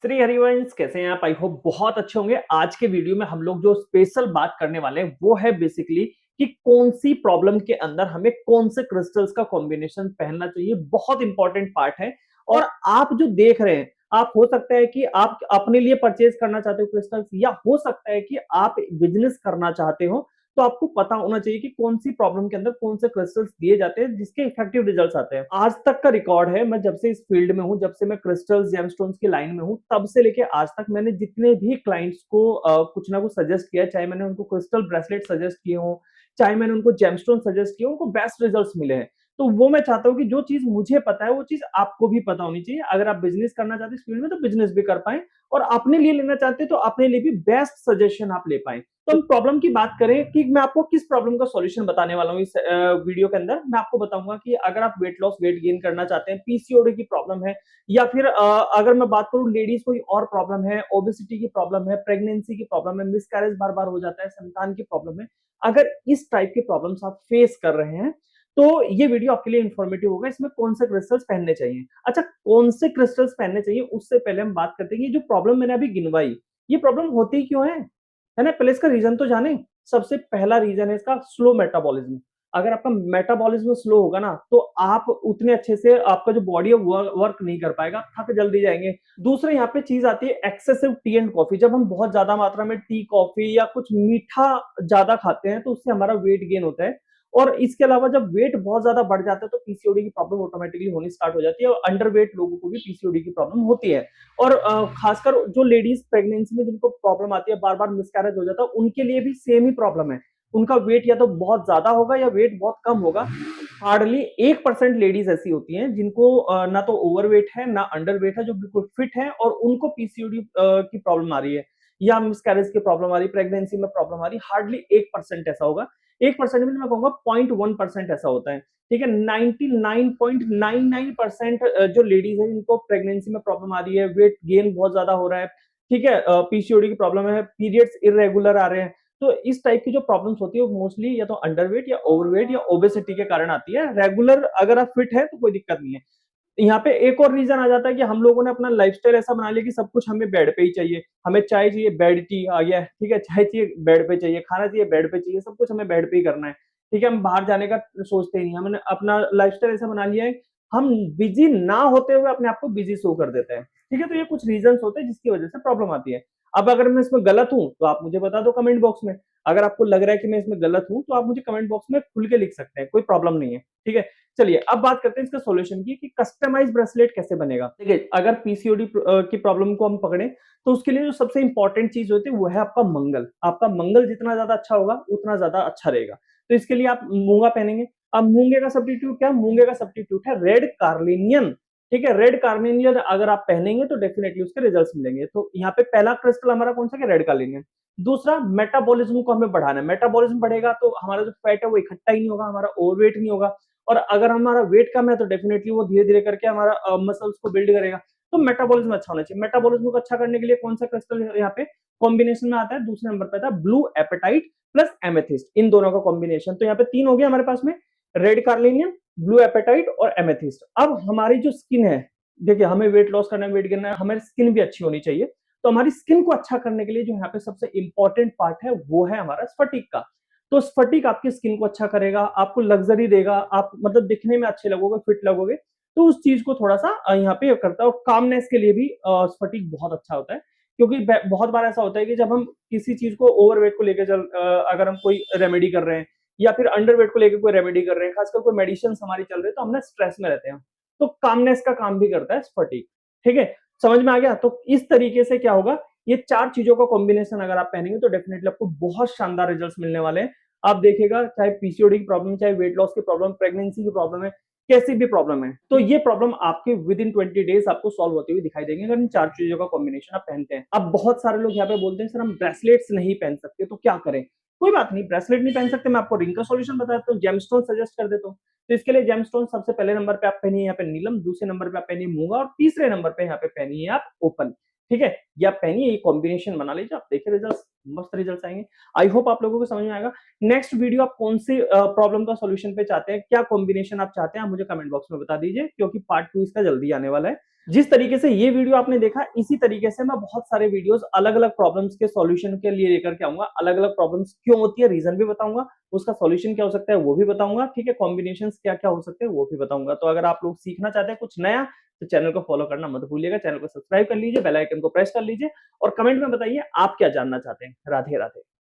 श्री हरिवंश, कैसे हैं आप? आई होप बहुत अच्छे होंगे। आज के वीडियो में हम लोग जो स्पेशल बात करने वाले हैं वो है बेसिकली कि कौन सी प्रॉब्लम के अंदर हमें कौन से क्रिस्टल्स का कॉम्बिनेशन पहनना चाहिए। बहुत इंपॉर्टेंट पार्ट है। और आप जो देख रहे हैं, आप हो सकता है कि आप अपने लिए परचेज करना चाहते हो क्रिस्टल्स, या हो सकता है कि आप बिजनेस करना चाहते हो। तो आपको पता होना चाहिए कि कौन सी प्रॉब्लम के अंदर कौन से क्रिस्टल्स दिए जाते हैं जिसके इफेक्टिव रिजल्ट्स आते हैं। आज तक का रिकॉर्ड है, मैं जब से इस फील्ड में हूं, जब से मैं क्रिस्टल्स जेमस्टोन्स की लाइन में हूं, तब से लेके आज तक मैंने जितने भी क्लाइंट्स को कुछ ना कुछ सजेस्ट किया, चाहे मैंने उनको क्रिस्टल ब्रेसलेट सजेस्ट किए हो, चाहे मैंने उनको जेमस्टोन सजेस्ट किए, उनको बेस्ट रिजल्ट्स मिले हैं। तो वो मैं चाहता हूँ कि जो चीज मुझे पता है वो चीज आपको भी पता होनी चाहिए। अगर आप बिजनेस करना चाहते हैं इस फील्ड में तो बिजनेस भी कर पाए, और अपने लिए लेना चाहते हैं तो अपने लिए भी बेस्ट सजेशन आप ले पाए। तो हम प्रॉब्लम की बात करें कि मैं आपको किस प्रॉब्लम का सॉल्यूशन बताने वाला हूँ इस वीडियो के अंदर। मैं आपको बताऊंगा कि अगर आप वेट लॉस वेट गेन करना चाहते हैं, पीसीओडी की प्रॉब्लम है, या फिर अगर मैं बात करूं लेडीज कोई और प्रॉब्लम है, ओबेसिटी की प्रॉब्लम है, प्रेगनेंसी की प्रॉब्लम है, मिसकैरेज बार बार हो जाता है, संतान की प्रॉब्लम है, अगर इस टाइप की प्रॉब्लम्स आप फेस कर रहे हैं तो ये वीडियो आपके लिए इंफॉर्मेटिव होगा। इसमें कौन से क्रिस्टल्स पहनने चाहिए। अच्छा, कौन से क्रिस्टल्स पहनने चाहिए उससे पहले हम बात करते हैं कि ये जो प्रॉब्लम मैंने अभी गिनवाई, ये प्रॉब्लम होती क्यों है ना। पहले इसका रीजन तो जाने। सबसे पहला रीजन है इसका स्लो मेटाबॉलिज्म। अगर आपका मेटाबॉलिज्म स्लो होगा ना तो आप उतने अच्छे से आपका जो बॉडी है वर्क नहीं कर पाएगा, थक जल्दी जाएंगे। दूसरा यहाँ पे चीज आती है एक्सेसिव टी एंड कॉफी। जब हम बहुत ज्यादा मात्रा में टी कॉफी या कुछ मीठा ज्यादा खाते हैं तो उससे हमारा वेट गेन होता है। और इसके अलावा जब वेट बहुत ज्यादा बढ़ जाता है तो पीसीओडी की प्रॉब्लम ऑटोमेटिकली होनी स्टार्ट हो जाती है, और अंडर वेट लोगों को भी पीसीओडी की प्रॉब्लम होती है। और खासकर जो लेडीज प्रेगनेंसी में जिनको प्रॉब्लम आती है, बार बार मिसकैरेज हो जाता है, उनके लिए भी सेम ही प्रॉब्लम है। उनका वेट या तो बहुत ज्यादा होगा या वेट बहुत कम होगा। हार्डली 1% लेडीज ऐसी होती हैं जिनको ना तो ओवरवेट है ना अंडर वेट है, जो बिल्कुल फिट है और उनको पीसीओडी की प्रॉब्लम आ रही है, या मिसकैरेज की प्रॉब्लम आ रही है, प्रेगनेंसी में प्रॉब्लम आ रही है। हार्डली 1% ऐसा होगा। 1% में मैं कहूंगा 0.1% ऐसा होता है। ठीक है, 99.99% जो लेडीज है जिनको प्रेगनेंसी में प्रॉब्लम आ रही है, वेट गेन बहुत ज्यादा हो रहा है, ठीक है, पीसीओडी की प्रॉब्लम है, पीरियड्स इरेगुलर आ रहे हैं, तो इस टाइप की जो प्रॉब्लम्स होती है वो मोस्टली या तो अंडरवेट या ओवरवेट या ओबेसिटी के कारण आती है। रेगुलर अगर आप फिट है तो कोई दिक्कत नहीं है। यहाँ पे एक और रीजन आ जाता है कि हम लोगों ने अपना लाइफस्टाइल ऐसा बना लिया कि सब कुछ हमें बेड पे ही चाहिए। हमें चाय चाहिए बेड टी आ गया, ठीक है, चाय चाहिए बेड पे चाहिए, खाना चाहिए बेड पे चाहिए, सब कुछ हमें बेड पे ही करना है। ठीक है, हम बाहर जाने का सोचते ही नहीं। हमने अपना लाइफस्टाइल ऐसा बना लिया है, हम बिजी ना होते हुए अपने आप को बिजी शो कर देते हैं। ठीक है, तो ये कुछ रीजन होते हैं जिसकी वजह से प्रॉब्लम आती है। अब अगर मैं इसमें गलत हूं तो आप मुझे बता दो कमेंट बॉक्स में। अगर आपको लग रहा है कि मैं इसमें गलत हूं तो आप मुझे कमेंट बॉक्स में खुल के लिख सकते हैं, कोई प्रॉब्लम नहीं है। ठीक है, चलिए अब बात करते हैं इसका सॉल्यूशन की, कि कस्टमाइज ब्रेसलेट कैसे बनेगा। देखिए, अगर पीसीओडी की प्रॉब्लम को हम पकड़े तो उसके लिए जो सबसे इंपॉर्टेंट चीज होती है वो है आपका मंगल। आपका मंगल जितना ज्यादा अच्छा होगा उतना ज्यादा अच्छा रहेगा। तो इसके लिए आप मूंगा पहनेंगे। अब मूंगे का सब्स्टिट्यूट क्या? मूंगे का सब्स्टिट्यूट है रेड कार्लिनियन। ठीक है, रेड कार्लिनियन अगर आप पहनेंगे तो डेफिनेटली उसके रिजल्ट्स मिलेंगे। तो यहाँ पे पहला क्रिस्टल हमारा कौन सा है? Red carnelian. दूसरा, मेटाबॉलिज्म को हमें बढ़ाना है। मेटाबॉलिज्म बढ़ेगा तो हमारा जो फैट है वो इकट्ठा ही नहीं होगा, हमारा ओवरवेट नहीं होगा। और अगर हमारा वेट कम है तो डेफिनेटली वो धीरे धीरे करके हमारा मसल्स को बिल्ड करेगा। तो मेटाबॉलिज्म अच्छा होना चाहिए। मेटाबॉलिज्म को अच्छा करने के लिए कौन सा क्रिस्टल यहाँ पे कॉम्बिनेशन में आता है? दूसरे नंबर पे आता है ब्लू एपेटाइट प्लस एमेथिस्ट। इन दोनों का कॉम्बिनेशन। तो यहाँ पे तीन हो गया हमारे पास में, रेड कार्लिनियम, ब्लू एपेटाइट और एमेथिस्ट। अब हमारी जो स्किन है, देखिए हमें वेट लॉस करना है, वेट गिरना है, हमारी स्किन भी अच्छी होनी चाहिए। तो हमारी स्किन को अच्छा करने के लिए जो यहाँ पे सबसे इंपॉर्टेंट पार्ट है वो है हमारा स्फटिक का। तो स्फटिक आपकी स्किन को अच्छा करेगा, आपको लग्जरी देगा, आप मतलब दिखने में अच्छे लगोगे, फिट लगोगे। तो उस चीज को थोड़ा सा यहाँ पे करता है। और कामनेस के लिए भी स्फटिक बहुत अच्छा होता है, क्योंकि बहुत बार ऐसा होता है कि जब हम किसी चीज को ओवरवेट को लेकर अगर हम कोई रेमेडी कर रहे हैं, या फिर अंडरवेट को लेकर कोई रेमेडी कर रहे हैं, खासकर कोई मेडिसिन हमारी चल रही है, तो हमने स्ट्रेस में रहते हैं, तो कामनेस का काम भी करता है स्फटिक। ठीक है, समझ में आ गया? तो इस तरीके से क्या होगा, ये चार चीजों का कॉम्बिनेशन अगर आप पहनेंगे तो डेफिनेटली आपको बहुत शानदार रिजल्ट्स मिलने वाले हैं। आप देखिएगा, चाहे पीसीओडी की प्रॉब्लम, चाहे वेट लॉस की प्रॉब्लम, प्रेगनेंसी की प्रॉब्लम है, कैसी भी प्रॉब्लम है, तो ये प्रॉब्लम आपके विद इन 20 डेज आपको सॉल्व होती हुई दिखाई देंगे अगर इन चार चीजों का कॉम्बिनेशन आप पहनते हैं। अब बहुत सारे लोग यहाँ पे बोलते हैं सर हम ब्रेसलेट्स नहीं पहन सकते, तो क्या करें? कोई बात नहीं, ब्रेसलेट नहीं पहन सकते, मैं आपको रिंग का सॉल्यूशन बता देता हूँ, जेमस्टोन सजेस्ट कर देता हूँ। तो इसके लिए जेमस्टोन सबसे पहले नंबर पे आप पहनिए यहाँ पे नीलम, दूसरे नंबर पे आप पहनिए मूंगा, और तीसरे नंबर पे यहाँ पे पहनिए आप ओपन। ठीक है, ये आप पहनिए, ये कॉम्बिनेशन बना लीजिए, आप देखिए रिजल्ट, मस्त रिजल्ट आएंगे। आई होप आप लोगों को समझ में आएगा। नेक्स्ट वीडियो आप कौन सी प्रॉब्लम का सॉल्यूशन पे चाहते हैं, क्या कॉम्बिनेशन आप चाहते हैं, आप मुझे कमेंट बॉक्स में बता दीजिए, क्योंकि पार्ट 2 इसका जल्दी आने वाला है। जिस तरीके से ये वीडियो आपने देखा, इसी तरीके से मैं बहुत सारे वीडियोस अलग-अलग प्रॉब्लम्स के सॉल्यूशन के लिए लेकर के आऊँगा। अलग-अलग प्रॉब्लम्स क्यों होती है, रीज़न भी बताऊँगा, उसका सॉल्यूशन क्या हो सकता है, वो भी बताऊँगा, ठीक है? कॉम्बिनेशंस क्या-क्या हो सकते हैं, वो भी बताऊँगा। तो अगर आप लोग सीखना चाहते हैं कुछ नया, तो चैनल को फॉलो करना मत भूलिएगा। चैनल को सब्सक्राइब कर लीजिए, बेल आइकन को प्रेस कर लीजिए और कमेंट में बताइए आप क्या जानना चाहते हैं। राधे-राधे।